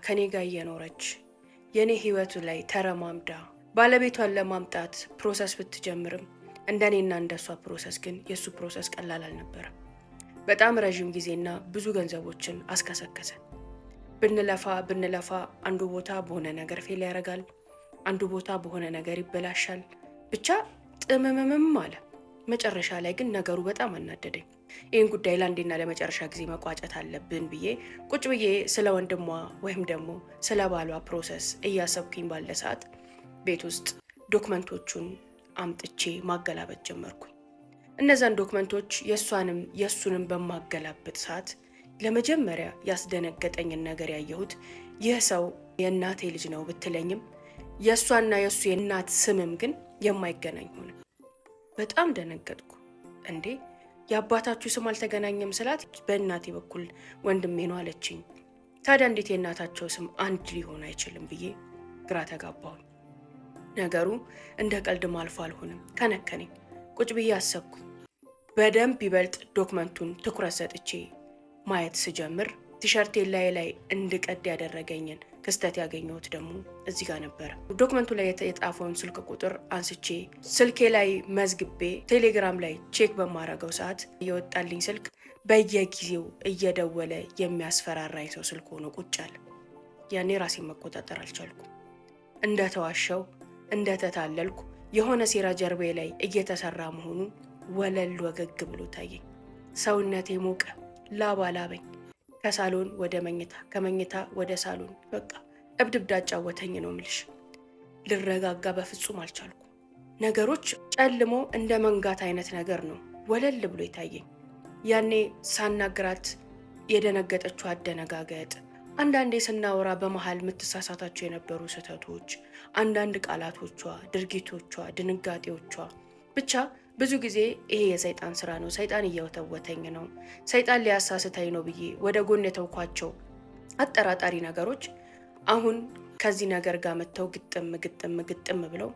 ከኔ ጋር እየኖረች የኔ ህይወቱ ላይ ተረማምዳ ባለቤቷን ለማምጣት ፕሮሰስ ብትጀምርም እንደኔና እንደሷ ፕሮሰስ ግን የሱ ፕሮሰስ ቀላል አልነበረም። በጣም ረጅም ጊዜና ብዙ ገንዘቦችን አስከሰከሰ። ብንለፋ አንዱ ቦታ በሆነ ነገር ፌል ያደርጋል፣ አንዱ ቦታ በሆነ ነገር ይበላሻል። ብቻ ጥምምምም አለ። መጨረሻ ላይ ግን ነገሩ በጣም አናደደኝ። ይህን ጉዳይ ለአንዴና ለመጨረሻ ጊዜ መቋጨት አለብን ብዬ ቁጭ ብዬ ስለ ወንድሟ ወይም ደግሞ ስለ ባሏ ፕሮሰስ እያሰብኩኝ ባለ ሰዓት ቤት ውስጥ ዶክመንቶቹን አምጥቼ ማገላበጥ ጀመርኩኝ። እነዛን ዶክመንቶች የእሱንም በማገላበጥ ሰዓት ለመጀመሪያ ያስደነገጠኝን ነገር ያየሁት ይህ ሰው የእናቴ ልጅ ነው ብትለኝም የእሷና የእሱ የእናት ስምም ግን የማይገናኝ ሆነ። በጣም ደነገጥኩ። እንዴ የአባታችሁ ስም አልተገናኘም ስላት በእናቴ በኩል ወንድሜ ነው አለችኝ። ታዲያ እንዴት የእናታቸው ስም አንድ ሊሆን አይችልም ብዬ ግራ ተጋባሁኝ። ነገሩ እንደ ቀልድም አልፎ አልሆነም፣ ከነከነኝ። ቁጭ ብዬ አሰብኩ። በደንብ ይበልጥ ዶክመንቱን ትኩረት ሰጥቼ ማየት ስጀምር ቲሸርቴን ላይ እንድቀድ ያደረገኝን ክስተት ያገኘሁት ደግሞ እዚህ ጋር ነበረ። ዶክመንቱ ላይ የጣፈውን ስልክ ቁጥር አንስቼ ስልኬ ላይ መዝግቤ ቴሌግራም ላይ ቼክ በማረገው ሰዓት የወጣልኝ ስልክ በየጊዜው እየደወለ የሚያስፈራራኝ ሰው ስልክ ሆኖ ቁጭ አለ። ያኔ ራሴን መቆጣጠር አልቻልኩም። እንደተዋሸው እንደተታለልኩ የሆነ ሴራ ጀርባዬ ላይ እየተሰራ መሆኑ ወለል ወገግ ብሎ ታየኝ። ሰውነቴ ሞቀ፣ ላብ አላበኝ። ከሳሎን ወደ መኝታ፣ ከመኝታ ወደ ሳሎን፣ በቃ እብድብዳ አጫወተኝ ነው ምልሽ። ልረጋጋ በፍጹም አልቻልኩ። ነገሮች ጨልሞ እንደ መንጋት አይነት ነገር ነው ወለል ብሎ የታየኝ። ያኔ ሳናግራት የደነገጠችው አደነጋገጥ፣ አንዳንዴ ስናወራ በመሃል የምትሳሳታቸው የነበሩ ስህተቶች፣ አንዳንድ ቃላቶቿ፣ ድርጊቶቿ፣ ድንጋጤዎቿ፣ ብቻ ብዙ ጊዜ ይሄ የሰይጣን ስራ ነው፣ ሰይጣን እየወተወተኝ ነው፣ ሰይጣን ሊያሳስተኝ ነው ብዬ ወደ ጎን የተውኳቸው አጠራጣሪ ነገሮች አሁን ከዚህ ነገር ጋር መጥተው ግጥም ብለው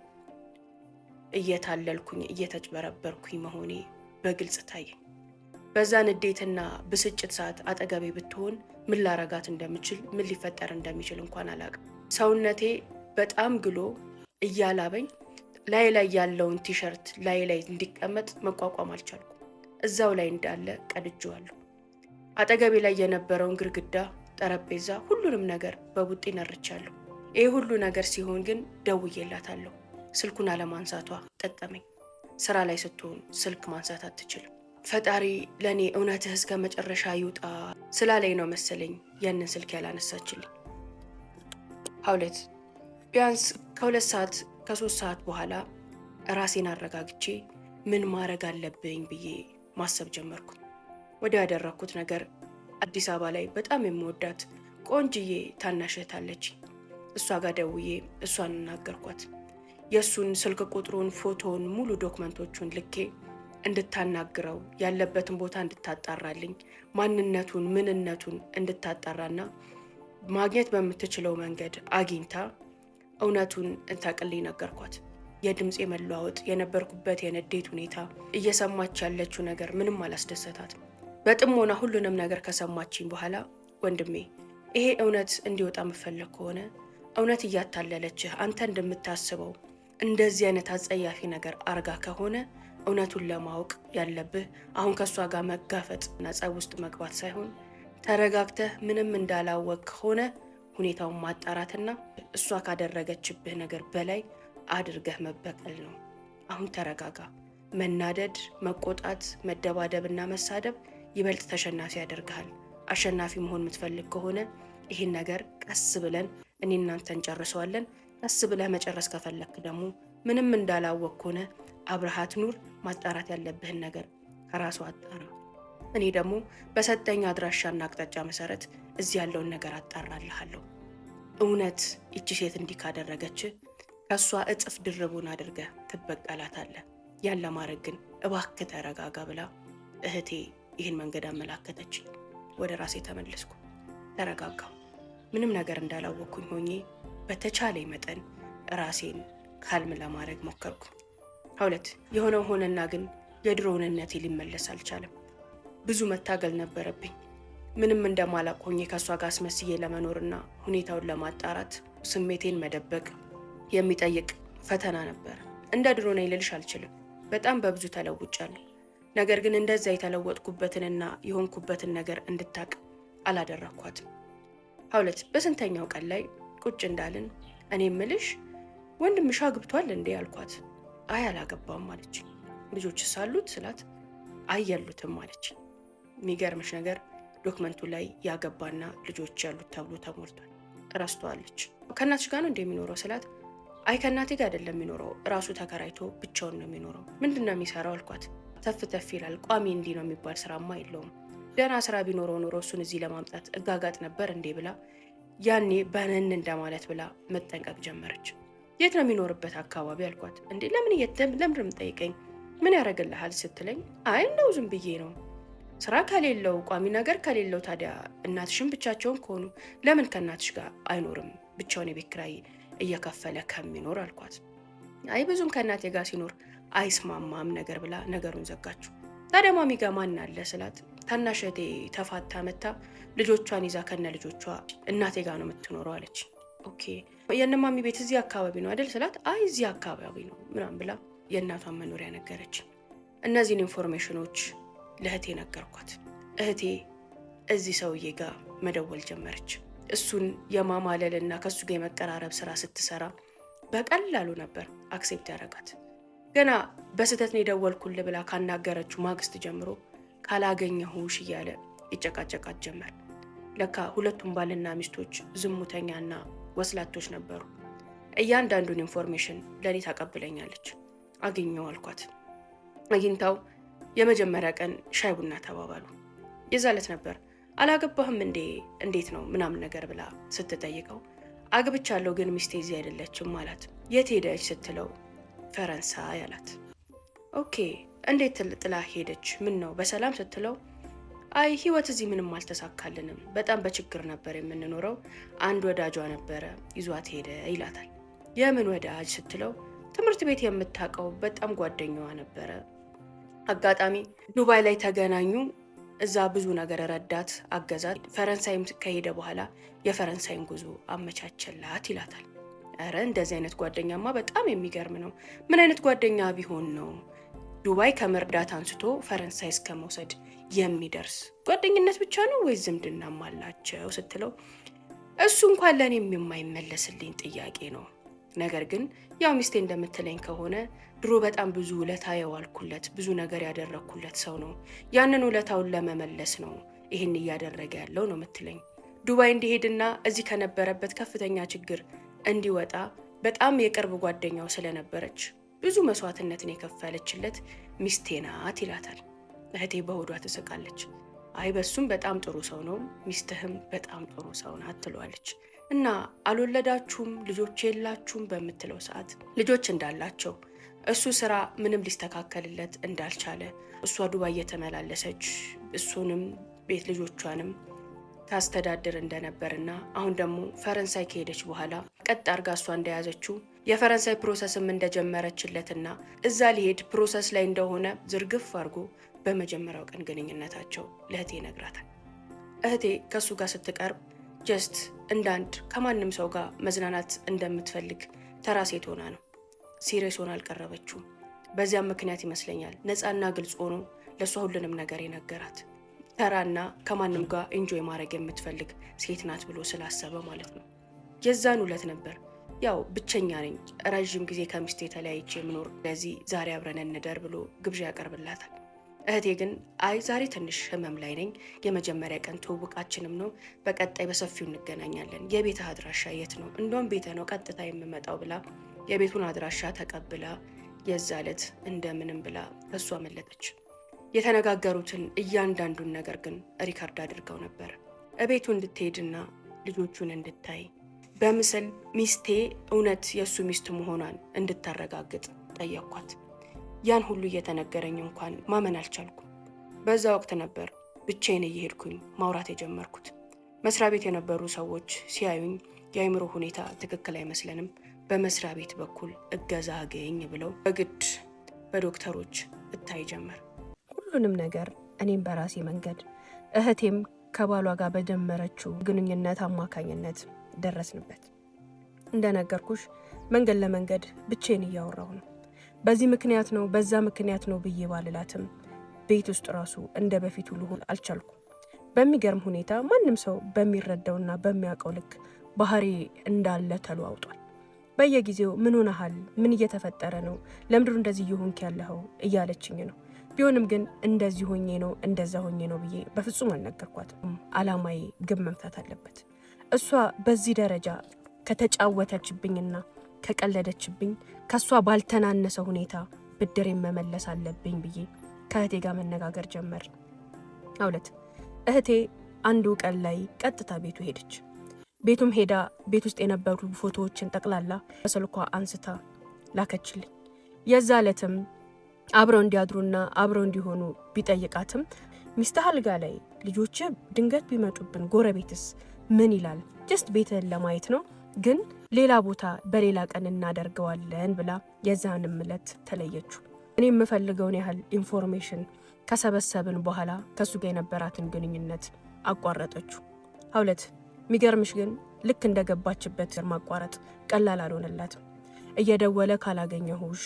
እየታለልኩኝ እየተጭበረበርኩኝ መሆኔ በግልጽ ታየኝ። በዛ ንዴትና ብስጭት ሰዓት አጠገቤ ብትሆን ምን ላረጋት እንደምችል ምን ሊፈጠር እንደሚችል እንኳን አላውቅም። ሰውነቴ በጣም ግሎ እያላበኝ ላይ ያለውን ቲሸርት ላይ እንዲቀመጥ መቋቋም አልቻልኩም። እዛው ላይ እንዳለ ቀድጄዋለሁ። አጠገቤ ላይ የነበረውን ግድግዳ፣ ጠረጴዛ፣ ሁሉንም ነገር በቡጢ ነርቻለሁ። ይሄ ሁሉ ነገር ሲሆን ግን ደውዬላታለሁ። ስልኩን አለማንሳቷ ጠቀመኝ። ስራ ላይ ስትሆን ስልክ ማንሳት አትችልም። ፈጣሪ ለኔ እውነትህ እስከ መጨረሻ ይውጣ ስላለኝ ነው መሰለኝ ያንን ስልክ ያላነሳችልኝ። ቢያንስ ከ3 ሰዓት በኋላ ራሴን አረጋግቼ ምን ማድረግ አለብኝ ብዬ ማሰብ ጀመርኩ። ወደ ያደረኩት ነገር አዲስ አበባ ላይ በጣም የምወዳት ቆንጅዬ ታናሽ እህት አለችኝ። እሷ ጋር ደውዬ እሷን እናገርኳት። የእሱን ስልክ ቁጥሩን፣ ፎቶውን፣ ሙሉ ዶክመንቶቹን ልኬ እንድታናግረው ያለበትን ቦታ እንድታጣራልኝ ማንነቱን ምንነቱን እንድታጣራና ማግኘት በምትችለው መንገድ አግኝታ እውነቱን እንታቅልኝ ነገርኳት። የድምፄ መለዋወጥ፣ የነበርኩበት የንዴት ሁኔታ፣ እየሰማች ያለችው ነገር ምንም አላስደሰታትም። በጥሞና ሁሉንም ነገር ከሰማችኝ በኋላ ወንድሜ ይሄ እውነት እንዲወጣ መፈለግ ከሆነ እውነት እያታለለችህ አንተ እንደምታስበው እንደዚህ አይነት አጸያፊ ነገር አርጋ ከሆነ እውነቱን ለማወቅ ያለብህ አሁን ከእሷ ጋር መጋፈጥ እና ጸብ ውስጥ መግባት ሳይሆን ተረጋግተህ ምንም እንዳላወቅ ከሆነ ሁኔታውን ማጣራትና እሷ ካደረገችብህ ነገር በላይ አድርገህ መበቀል ነው። አሁን ተረጋጋ። መናደድ፣ መቆጣት፣ መደባደብና መሳደብ ይበልጥ ተሸናፊ ያደርግሃል። አሸናፊ መሆን የምትፈልግ ከሆነ ይህን ነገር ቀስ ብለን እኔ እናንተ እንጨርሰዋለን። ቀስ ብለህ መጨረስ ከፈለክ ደግሞ ምንም እንዳላወቅ ከሆነ አብረሃት ኑር። ማጣራት ያለብህን ነገር ከራሱ አጣራ። እኔ ደግሞ በሰጠኝ አድራሻና አቅጣጫ መሰረት እዚህ ያለውን ነገር አጣራልሃለሁ። እውነት እቺ ሴት እንዲህ ካደረገች ከሷ እጥፍ ድርቡን አድርገህ ትበቀላታለህ። ያን ለማድረግ ግን እባክህ ተረጋጋ ብላ እህቴ ይህን መንገድ አመላከተች። ወደ ራሴ ተመለስኩ። ተረጋጋሁ። ምንም ነገር እንዳላወቅኩኝ ሆኜ በተቻለኝ መጠን ራሴን ካልም ለማድረግ ሞከርኩ። የሆነው ሆነና ግን የድሮውንነቴ ሊመለስ አልቻለም። ብዙ መታገል ነበረብኝ። ምንም እንደማላቅ ሆኜ ከሷ ጋር አስመስዬ ለመኖርና ሁኔታውን ለማጣራት ስሜቴን መደበቅ የሚጠይቅ ፈተና ነበር። እንደ ድሮ ነኝ ልልሽ አልችልም። በጣም በብዙ ተለውጫለሁ። ነገር ግን እንደዛ የተለወጥኩበትንና የሆንኩበትን ነገር እንድታቅ አላደረኳትም። ሀውለት በስንተኛው ቀን ላይ ቁጭ እንዳልን እኔ ምልሽ ወንድምሽ አግብቷል እንዴ አልኳት። አይ አላገባም አለች። ልጆችስ አሉት ስላት አይ የሉትም አለች። የሚገርምሽ ነገር ዶክመንቱ ላይ ያገባና ልጆች ያሉት ተብሎ ተሞልቷል። እረስተዋለች። ከእናትሽ ጋር ነው እንደሚኖረው ስላት አይ ከእናቴ ጋር አይደለም የሚኖረው፣ ራሱ ተከራይቶ ብቻውን ነው የሚኖረው። ምንድን ነው የሚሰራው አልኳት። ተፍ ተፍ ይላል። ቋሚ እንዲህ ነው የሚባል ስራማ የለውም። ደህና ስራ ቢኖረው ኖሮ እሱን እዚህ ለማምጣት እጋጋጥ ነበር እንዴ ብላ ያኔ በነን እንደማለት ብላ መጠንቀቅ ጀመረች። የት ነው የሚኖርበት አካባቢ አልኳት። እንዴ ለምን የምጠይቀኝ ምን ያደርግልሃል ስትለኝ አይ እንደው ዝም ብዬ ነው። ስራ ከሌለው ቋሚ ነገር ከሌለው ታዲያ እናትሽም ብቻቸውን ከሆኑ ለምን ከእናትሽ ጋር አይኖርም ብቻውን የቤት ኪራይ እየከፈለ ከሚኖር አልኳት። አይ ብዙም ከእናቴ ጋር ሲኖር አይስማማም ነገር ብላ ነገሩን ዘጋችሁ። ታዲያ ማሚ ጋር ማን አለ ስላት ታናሽ እህቴ ተፋታ መታ ልጆቿን ይዛ ከነ ልጆቿ እናቴ ጋር ነው የምትኖረው አለች። ኦኬ የእነማሚ ቤት እዚህ አካባቢ ነው አይደል ስላት አይ እዚህ አካባቢ ነው ምናምን ብላ የእናቷን መኖሪያ ነገረች። እነዚህን ኢንፎርሜሽኖች ለእህቴ ነገርኳት። እህቴ እዚህ ሰውዬ ጋር መደወል ጀመረች። እሱን የማማለልና ከሱ ጋር የመቀራረብ ስራ ስትሰራ በቀላሉ ነበር አክሴፕት ያደረጋት። ገና በስህተት ነው የደወልኩልህ ብላ ካናገረችው ማግስት ጀምሮ ካላገኘሁሽ እያለ ይጨቃጨቃት ጀመር። ለካ ሁለቱም ባልና ሚስቶች ዝሙተኛና ወስላቶች ነበሩ። እያንዳንዱን ኢንፎርሜሽን ለኔ ታቀብለኛለች። አገኘው አልኳት። አግኝታው የመጀመሪያ ቀን ሻይ ቡና ተባባሉ። የዛለት ነበር አላገባህም እንዴ እንዴት ነው ምናምን ነገር ብላ ስትጠይቀው አግብቻለሁ ግን ሚስቴ እዚህ አይደለችም አላት። የት ሄደች ስትለው ፈረንሳይ አላት። ኦኬ እንዴት ጥላ ሄደች? ምን ነው በሰላም ስትለው አይ ህይወት እዚህ ምንም አልተሳካልንም፣ በጣም በችግር ነበር የምንኖረው፣ አንድ ወዳጇ ነበረ ይዟት ሄደ ይላታል። የምን ወዳጅ ስትለው ትምህርት ቤት የምታውቀው በጣም ጓደኛዋ ነበረ፣ አጋጣሚ ዱባይ ላይ ተገናኙ፣ እዛ ብዙ ነገር ረዳት አገዛት፣ ፈረንሳይም ከሄደ በኋላ የፈረንሳይን ጉዞ አመቻቸላት ይላታል። አረ እንደዚህ አይነት ጓደኛማ በጣም የሚገርም ነው። ምን አይነት ጓደኛ ቢሆን ነው ዱባይ ከመርዳት አንስቶ ፈረንሳይ እስከ መውሰድ የሚደርስ ጓደኝነት ብቻ ነው ወይስ ዝምድናም አላቸው ስትለው እሱ እንኳን ለኔም የማይመለስልኝ ጥያቄ ነው። ነገር ግን ያው ሚስቴ እንደምትለኝ ከሆነ ድሮ በጣም ብዙ ውለታ የዋልኩለት ብዙ ነገር ያደረኩለት ሰው ነው። ያንን ውለታውን ለመመለስ ነው ይሄን እያደረገ ያለው ነው የምትለኝ። ዱባይ እንዲሄድና እዚህ ከነበረበት ከፍተኛ ችግር እንዲወጣ በጣም የቅርብ ጓደኛው ስለነበረች ብዙ መስዋዕትነትን የከፈለችለት ሚስቴ ናት ይላታል። እህቴ በሆዷ ትስቃለች። አይ በሱም በጣም ጥሩ ሰው ነው፣ ሚስትህም በጣም ጥሩ ሰው ናት ትሏለች። እና አልወለዳችሁም ልጆች የላችሁም በምትለው ሰዓት ልጆች እንዳላቸው እሱ ስራ ምንም ሊስተካከልለት እንዳልቻለ እሷ ዱባይ እየተመላለሰች እሱንም ቤት ልጆቿንም ታስተዳድር እንደነበርና አሁን ደግሞ ፈረንሳይ ከሄደች በኋላ ቀጥ አርጋ እሷ እንደያዘችው የፈረንሳይ ፕሮሰስም እንደጀመረችለትና እዛ ሊሄድ ፕሮሰስ ላይ እንደሆነ ዝርግፍ አድርጎ በመጀመሪያው ቀን ግንኙነታቸው ለእህቴ ይነግራታል። እህቴ ከሱ ጋር ስትቀርብ ጀስት እንዳንድ ከማንም ሰው ጋር መዝናናት እንደምትፈልግ ተራ ሴት ሆና ነው። ሲሪየስ ሆና አልቀረበችውም። በዚያም ምክንያት ይመስለኛል ነፃና ግልጽ ሆኖ ለእሷ ሁሉንም ነገር የነገራት። ተራና ከማንም ጋር ኢንጆይ ማድረግ የምትፈልግ ሴት ናት ብሎ ስላሰበ ማለት ነው። የዛን ዕለት ነበር ያው ብቸኛ ነኝ ረጅም ጊዜ ከሚስቴ ተለያይቼ የምኖር፣ ለዚህ ዛሬ አብረን እንደር ብሎ ግብዣ ያቀርብላታል። እህቴ ግን አይ ዛሬ ትንሽ ህመም ላይ ነኝ፣ የመጀመሪያ ቀን ትውውቃችንም ነው፣ በቀጣይ በሰፊው እንገናኛለን፣ የቤትህ አድራሻ የት ነው? እንደውም ቤተ ነው ቀጥታ የምመጣው ብላ የቤቱን አድራሻ ተቀብላ የዛ ዕለት እንደምንም ብላ ከሷ መለጠች። የተነጋገሩትን እያንዳንዱን ነገር ግን ሪካርድ አድርገው ነበር። እቤቱ እንድትሄድና ልጆቹን እንድታይ በምስል ሚስቴ እውነት የእሱ ሚስት መሆኗን እንድታረጋግጥ ጠየኳት። ያን ሁሉ እየተነገረኝ እንኳን ማመን አልቻልኩም። በዛ ወቅት ነበር ብቻዬን እየሄድኩኝ ማውራት የጀመርኩት። መስሪያ ቤት የነበሩ ሰዎች ሲያዩኝ የአእምሮ ሁኔታ ትክክል አይመስለንም፣ በመስሪያ ቤት በኩል እገዛ አገኝ ብለው በግድ በዶክተሮች እታይ ጀመር። ሁሉንም ነገር እኔም በራሴ መንገድ እህቴም ከባሏ ጋር በጀመረችው ግንኙነት አማካኝነት ደረስንበት። እንደነገርኩሽ መንገድ ለመንገድ ብቻዬን እያወራሁ ነው። በዚህ ምክንያት ነው በዛ ምክንያት ነው ብዬ ባልላትም ቤት ውስጥ ራሱ እንደ በፊቱ ልሆን አልቻልኩም። በሚገርም ሁኔታ ማንም ሰው በሚረዳውና በሚያውቀው ልክ ባህሪ እንዳለ ተለዋውጧል። በየጊዜው ምን ሆነሃል? ምን እየተፈጠረ ነው? ለምድሩ እንደዚህ እየሆንክ ያለኸው እያለችኝ ነው። ቢሆንም ግን እንደዚህ ሆኜ ነው እንደዛ ሆኜ ነው ብዬ በፍጹም አልነገርኳትም። አላማዬ ግብ መምታት አለበት። እሷ በዚህ ደረጃ ከተጫወተችብኝና ከቀለደችብኝ ከሷ ባልተናነሰ ሁኔታ ብድሬን መመለስ አለብኝ ብዬ ከእህቴ ጋር መነጋገር ጀመር። አውለት እህቴ አንዱ ቀን ላይ ቀጥታ ቤቱ ሄደች። ቤቱም ሄዳ ቤት ውስጥ የነበሩ ፎቶዎችን ጠቅላላ በስልኳ አንስታ ላከችልኝ። የዛ ዕለትም አብረው እንዲያድሩና አብረው እንዲሆኑ ቢጠይቃትም ሚስትህ አልጋ ላይ ልጆች ድንገት ቢመጡብን ጎረቤትስ ምን ይላል? ጀስት ቤትህን ለማየት ነው፣ ግን ሌላ ቦታ በሌላ ቀን እናደርገዋለን ብላ የዛንም ዕለት ተለየችው። እኔ የምፈልገውን ያህል ኢንፎርሜሽን ከሰበሰብን በኋላ ከሱ ጋር የነበራትን ግንኙነት አቋረጠችው። አውለት የሚገርምሽ ግን ልክ እንደገባችበት ማቋረጥ ቀላል አልሆነላትም። እየደወለ ካላገኘሁሽ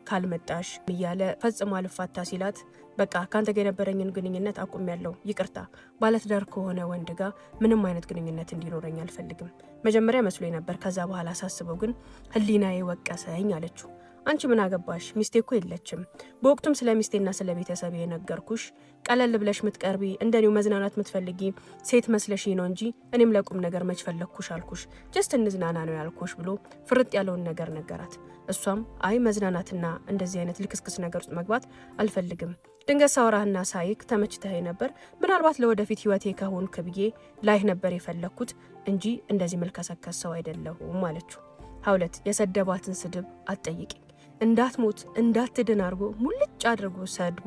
ካልመጣሽ እያለ ፈጽሞ አልፋታ ሲላት በቃ ካንተ ጋር የነበረኝን ግንኙነት አቁሜያለሁ፣ ይቅርታ፣ ባለትዳር ከሆነ ወንድ ጋር ምንም አይነት ግንኙነት እንዲኖረኝ አልፈልግም። መጀመሪያ መስሎኝ ነበር፣ ከዛ በኋላ ሳስበው ግን ህሊናዬ ወቀሰኝ አለችው። አንቺ ምን አገባሽ? ሚስቴ እኮ የለችም። በወቅቱም ስለ ሚስቴና ስለ ቤተሰብ የነገርኩሽ ቀለል ብለሽ ምትቀርቢ እንደኔው መዝናናት ምትፈልጊ ሴት መስለሽ ነው እንጂ እኔም ለቁም ነገር መች ፈለግኩሽ አልኩሽ፣ ጀስት እንዝናና ነው ያልኩሽ ብሎ ፍርጥ ያለውን ነገር ነገራት። እሷም አይ መዝናናትና እንደዚህ አይነት ልክስክስ ነገር ውስጥ መግባት አልፈልግም፣ ድንገት ሳወራህና ሳይክ ተመችተኸኝ ነበር፣ ምናልባት ለወደፊት ህይወቴ ከሆንክ ብዬ ላይህ ነበር የፈለግኩት እንጂ እንደዚህ መልከሰከስ ሰው አይደለሁም አለችው። ሀውለት የሰደባትን ስድብ አትጠይቂኝ፣ እንዳትሞት እንዳትድን አድርጎ ሙልጭ አድርጎ ሰድቦ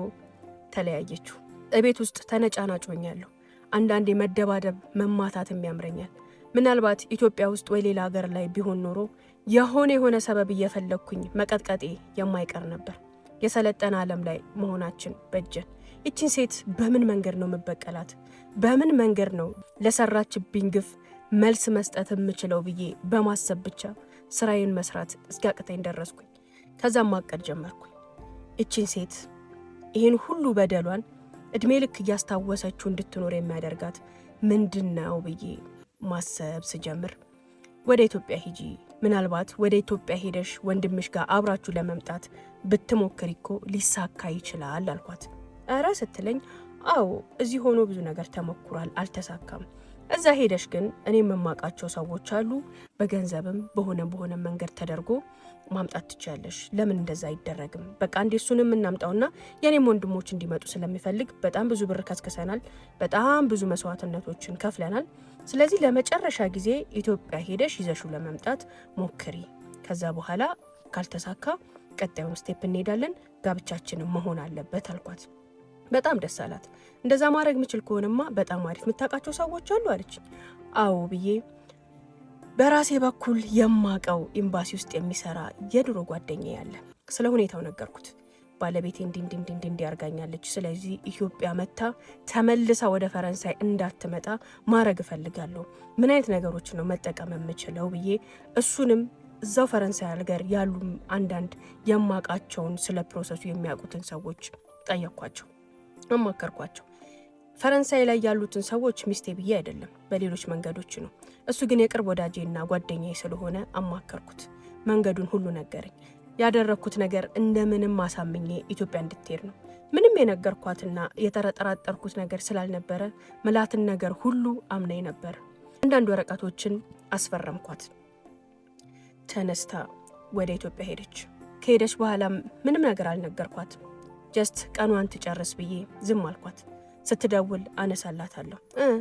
ተለያየችው። እቤት ውስጥ ተነጫናጮኛለሁ። አንዳንዴ መደባደብ መማታትም ያምረኛል። ምናልባት ኢትዮጵያ ውስጥ ወይ ሌላ ሀገር ላይ ቢሆን ኖሮ የሆነ ሰበብ እየፈለግኩኝ መቀጥቀጤ የማይቀር ነበር። የሰለጠነ ዓለም ላይ መሆናችን በጀን። ይችን ሴት በምን መንገድ ነው መበቀላት? በምን መንገድ ነው ለሰራችብኝ ግፍ መልስ መስጠት የምችለው ብዬ በማሰብ ብቻ ስራዬን መስራት እስኪያቅተኝ ደረስኩኝ። ከዛም ማቀድ ጀመርኩኝ። ይችን ሴት ይህን ሁሉ በደሏን እድሜ ልክ እያስታወሰችው እንድትኖር የሚያደርጋት ምንድነው ብዬ ማሰብ ስጀምር ወደ ኢትዮጵያ ሂጂ፣ ምናልባት ወደ ኢትዮጵያ ሄደሽ ወንድምሽ ጋር አብራችሁ ለመምጣት ብትሞክሪ እኮ ሊሳካ ይችላል አልኳት። እረ ስትለኝ አዎ እዚህ ሆኖ ብዙ ነገር ተሞክሯል፣ አልተሳካም። እዛ ሄደሽ ግን እኔ የማውቃቸው ሰዎች አሉ፣ በገንዘብም በሆነ መንገድ ተደርጎ ማምጣት ትችያለሽ። ለምን እንደዛ አይደረግም? በቃ እንዴ እሱንም እናምጣውና የኔም ወንድሞች እንዲመጡ ስለሚፈልግ በጣም ብዙ ብር ከስከሰናል፣ በጣም ብዙ መስዋዕትነቶችን ከፍለናል። ስለዚህ ለመጨረሻ ጊዜ ኢትዮጵያ ሄደሽ ይዘሽው ለመምጣት ሞክሪ። ከዛ በኋላ ካልተሳካ ቀጣዩን ስቴፕ እንሄዳለን፣ ጋብቻችንም መሆን አለበት አልኳት። በጣም ደስ አላት። እንደዛ ማድረግ ምችል ከሆነማ በጣም አሪፍ፣ የምታውቃቸው ሰዎች አሉ አለች። አዎ ብዬ በራሴ በኩል የማቀው ኤምባሲ ውስጥ የሚሰራ የድሮ ጓደኛ ያለ ስለ ሁኔታው ነገርኩት። ባለቤቴ እንዲ ያርጋኛለች፣ ስለዚህ ኢትዮጵያ መታ ተመልሳ ወደ ፈረንሳይ እንዳትመጣ ማድረግ እፈልጋለሁ፣ ምን አይነት ነገሮች ነው መጠቀም የምችለው ብዬ እሱንም እዛው ፈረንሳይ ሀገር ያሉ አንዳንድ የማቃቸውን ስለ ፕሮሰሱ የሚያውቁትን ሰዎች ጠየኳቸው፣ አማከርኳቸው። ፈረንሳይ ላይ ያሉትን ሰዎች ሚስቴ ብዬ አይደለም በሌሎች መንገዶች ነው። እሱ ግን የቅርብ ወዳጄና ጓደኛዬ ስለሆነ አማከርኩት። መንገዱን ሁሉ ነገረኝ። ያደረኩት ነገር እንደምንም ማሳምኜ ኢትዮጵያ እንድትሄድ ነው። ምንም የነገርኳትና የተጠራጠርኩት ነገር ስላልነበረ ምላትን ነገር ሁሉ አምናኝ ነበር። አንዳንድ ወረቀቶችን አስፈረምኳት። ተነስታ ወደ ኢትዮጵያ ሄደች። ከሄደች በኋላ ምንም ነገር አልነገርኳት። ጀስት ቀኗን ትጨርስ ብዬ ዝም አልኳት። ስትደውል አነሳላታለሁ።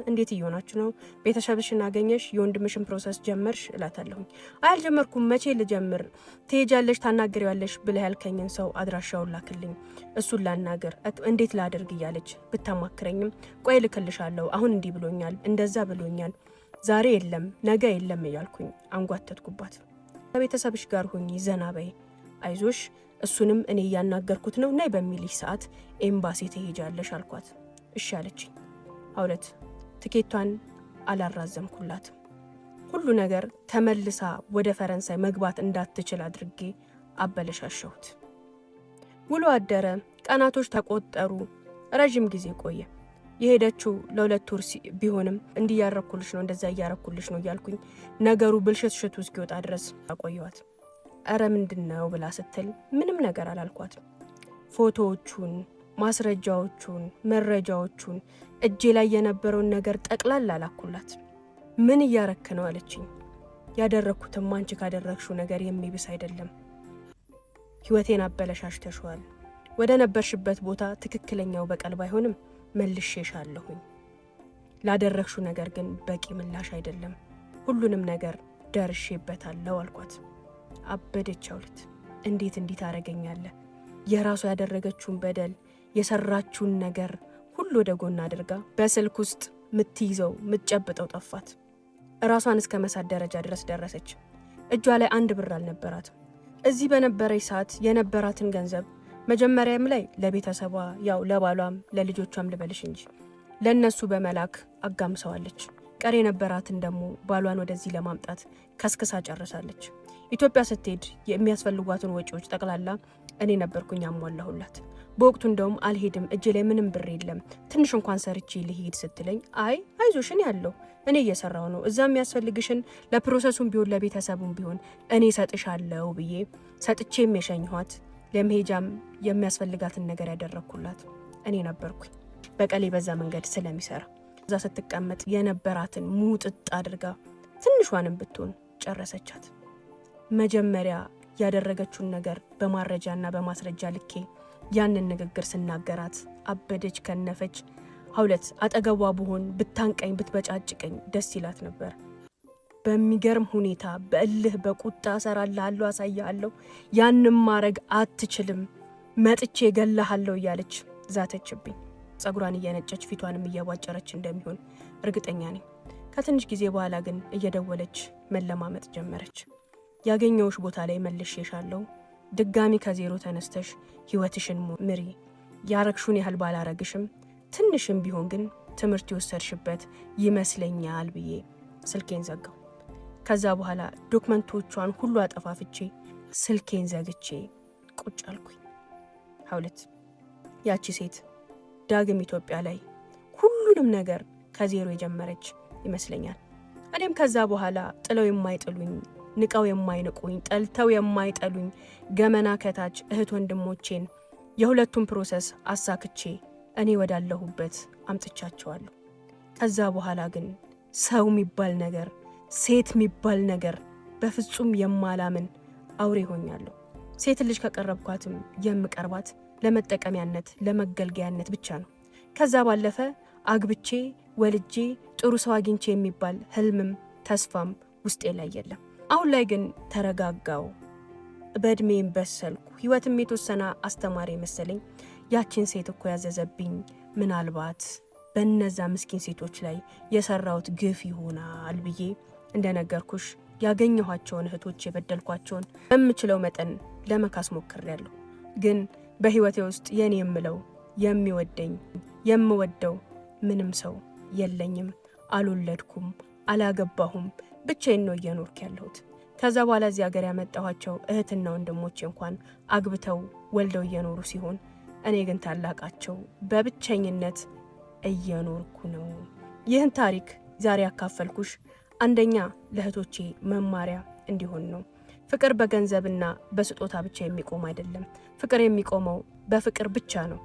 እንዴት እየሆናችሁ ነው? ቤተሰብሽን አገኘሽ? የወንድምሽን ፕሮሰስ ጀመርሽ? እላታለሁኝ። አልጀመርኩም። መቼ ልጀምር? ትሄጃለሽ ታናገሪዋለሽ ብለህ ያልከኝን ሰው አድራሻውን ላክልኝ፣ እሱን ላናገር፣ እንዴት ላደርግ እያለች ብታማክረኝም ቆይ ልክልሻለሁ፣ አሁን እንዲህ ብሎኛል፣ እንደዛ ብሎኛል፣ ዛሬ የለም ነገ የለም እያልኩኝ አንጓተትኩባት። ከቤተሰብሽ ጋር ሁኚ፣ ዘና በይ፣ አይዞሽ፣ እሱንም እኔ እያናገርኩት ነው፣ ነይ በሚልሽ ሰዓት ኤምባሲ ትሄጃለሽ አልኳት። እሺ አለችኝ። አውለት ትኬቷን አላራዘምኩላትም። ሁሉ ነገር ተመልሳ ወደ ፈረንሳይ መግባት እንዳትችል አድርጌ አበለሻሸሁት። ውሎ አደረ። ቀናቶች ተቆጠሩ። ረጅም ጊዜ ቆየ። የሄደችው ለ2 ወር ቢሆንም እንዲያረኩልሽ ነው እንደዛ እያረኩልሽ ነው እያልኩኝ ነገሩ ብልሽትሽቱ እስኪወጣ ድረስ አቆየዋት። እረ ምንድነው ብላ ስትል ምንም ነገር አላልኳትም። ፎቶዎቹን፣ ማስረጃዎቹን፣ መረጃዎቹን እጄ ላይ የነበረውን ነገር ጠቅላላ አላኩላት። ምን እያረክ ነው አለችኝ። ያደረኩትም አንቺ ካደረግሽው ነገር የሚብስ አይደለም። ህይወቴን አበለሻሽተሽዋል። ወደ ነበርሽበት ቦታ ትክክለኛው በቀል ባይሆንም መልሼሻለሁኝ። ላደረግሽው ነገር ግን በቂ ምላሽ አይደለም። ሁሉንም ነገር ደርሼበታለሁ አልኳት። አበደች አውልት። እንዴት እንዲህ ታረገኛለህ? የራሷ ያደረገችውን በደል የሰራችውን ነገር ሁሉ ወደ ጎን አድርጋ በስልክ ውስጥ ምትይዘው ምትጨብጠው ጠፋት። ራሷን እስከ መሳት ደረጃ ድረስ ደረሰች። እጇ ላይ 1 ብር አልነበራትም። እዚህ በነበረች ሰዓት የነበራትን ገንዘብ መጀመሪያም ላይ ለቤተሰቧ ያው ለባሏም ለልጆቿም ልበልሽ እንጂ ለነሱ በመላክ አጋምሰዋለች። ቀሪ የነበራትን ደግሞ ባሏን ወደዚህ ለማምጣት ከስክሳ ጨርሳለች። ኢትዮጵያ ስትሄድ የሚያስፈልጓትን ወጪዎች ጠቅላላ እኔ ነበርኩኝ አሟላሁላት። በወቅቱ እንደውም አልሄድም እጄ ላይ ምንም ብር የለም ትንሽ እንኳን ሰርቼ ልሄድ ስትለኝ አይዞሽን ያለው እኔ እየሰራው ነው እዛ የሚያስፈልግሽን ለፕሮሰሱም ቢሆን ለቤተሰቡም ቢሆን እኔ ሰጥሻለሁ ብዬ ሰጥቼም የሸኝኋት ለመሄጃም የሚያስፈልጋትን ነገር ያደረኩላት እኔ ነበርኩኝ። በቀሌ በዛ መንገድ ስለሚሰራ እዛ ስትቀመጥ የነበራትን ሙጥጥ አድርጋ ትንሿንም ብትሆን ጨረሰቻት። መጀመሪያ ያደረገችውን ነገር በማረጃና በማስረጃ ልኬ ያንን ንግግር ስናገራት አበደች፣ ከነፈች። ሀውለት አጠገቧ ብሆን ብታንቀኝ ብትበጫጭቀኝ ደስ ይላት ነበር። በሚገርም ሁኔታ በእልህ በቁጣ እሰራልሃለሁ፣ አሳያለሁ፣ ያንም ማድረግ አትችልም፣ መጥቼ ገላሃለሁ እያለች ዛተችብኝ። ጸጉሯን እየነጨች ፊቷንም እያቧጨረች እንደሚሆን እርግጠኛ ነኝ። ከትንሽ ጊዜ በኋላ ግን እየደወለች መለማመጥ ጀመረች። ያገኘውሽ ቦታ ላይ መልሼሻለሁ፣ ድጋሚ ከዜሮ ተነስተሽ ህይወትሽን ምሪ፣ ያረግሹን ያህል ባላረግሽም ትንሽም ቢሆን ግን ትምህርት የወሰድሽበት ይመስለኛል ብዬ ስልኬን ዘጋው። ከዛ በኋላ ዶክመንቶቿን ሁሉ አጠፋፍቼ ስልኬን ዘግቼ ቁጭ አልኩኝ። ሀውለት ያቺ ሴት ዳግም ኢትዮጵያ ላይ ሁሉንም ነገር ከዜሮ የጀመረች ይመስለኛል። እኔም ከዛ በኋላ ጥለው የማይጥሉኝ፣ ንቀው የማይንቁኝ፣ ጠልተው የማይጠሉኝ ገመና ከታች እህት ወንድሞቼን የሁለቱም ፕሮሰስ አሳክቼ እኔ ወዳለሁበት አምጥቻቸዋለሁ። ከዛ በኋላ ግን ሰው የሚባል ነገር፣ ሴት የሚባል ነገር በፍጹም የማላምን አውሬ ሆኛለሁ። ሴት ልጅ ከቀረብኳትም የምቀርባት ለመጠቀሚያነት ለመገልገያነት ብቻ ነው። ከዛ ባለፈ አግብቼ ወልጄ ጥሩ ሰው አግኝቼ የሚባል ህልምም ተስፋም ውስጤ ላይ የለም። አሁን ላይ ግን ተረጋጋው፣ በእድሜም በሰልኩ፣ ህይወትም የተወሰነ አስተማሪ መሰለኝ። ያችን ሴት እኮ ያዘዘብኝ ምናልባት በእነዛ ምስኪን ሴቶች ላይ የሰራውት ግፍ ይሆናል ብዬ እንደነገርኩሽ ያገኘኋቸውን እህቶች የበደልኳቸውን በምችለው መጠን ለመካስ ሞክሬያለሁ። ግን በህይወቴ ውስጥ የኔ የምለው የሚወደኝ የምወደው ምንም ሰው የለኝም። አልወለድኩም፣ አላገባሁም፣ ብቻዬን ነው እየኖርኩ ያለሁት። ከዛ በኋላ እዚህ ሀገር ያመጣኋቸው እህትና ወንድሞቼ እንኳን አግብተው ወልደው እየኖሩ ሲሆን እኔ ግን ታላቃቸው በብቸኝነት እየኖርኩ ነው። ይህን ታሪክ ዛሬ ያካፈልኩሽ አንደኛ ለእህቶቼ መማሪያ እንዲሆን ነው። ፍቅር በገንዘብና በስጦታ ብቻ የሚቆም አይደለም። ፍቅር የሚቆመው በፍቅር ብቻ ነው።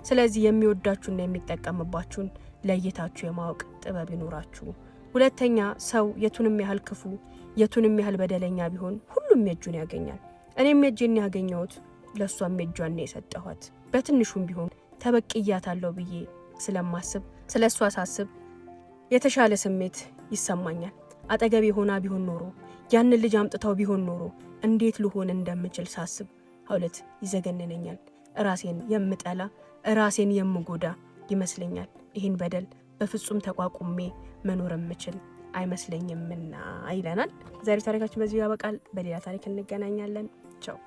ስለዚህ የሚወዳችሁና የሚጠቀምባችሁን ለይታችሁ የማወቅ ጥበብ ይኖራችሁ። ሁለተኛ ሰው የቱንም ያህል ክፉ የቱንም ያህል በደለኛ ቢሆን ሁሉም የእጁን ያገኛል። እኔም የእጄን ያገኘሁት ለሷም የእጇን ነው የሰጠኋት። በትንሹም ቢሆን ተበቅያታለሁ ብዬ ስለማስብ ስለሷ ሳስብ የተሻለ ስሜት ይሰማኛል። አጠገቤ ሆና ቢሆን ኖሮ ያንን ልጅ አምጥታው ቢሆን ኖሮ እንዴት ልሆን እንደምችል ሳስብ ሀውለት ይዘገነነኛል። ራሴን የምጠላ ራሴን የምጎዳ ይመስለኛል። ይህን በደል በፍጹም ተቋቁሜ መኖር የምችል አይመስለኝምና ይለናል። ዛሬ ታሪካችን በዚሁ ያበቃል። በሌላ ታሪክ እንገናኛለን። ቻው።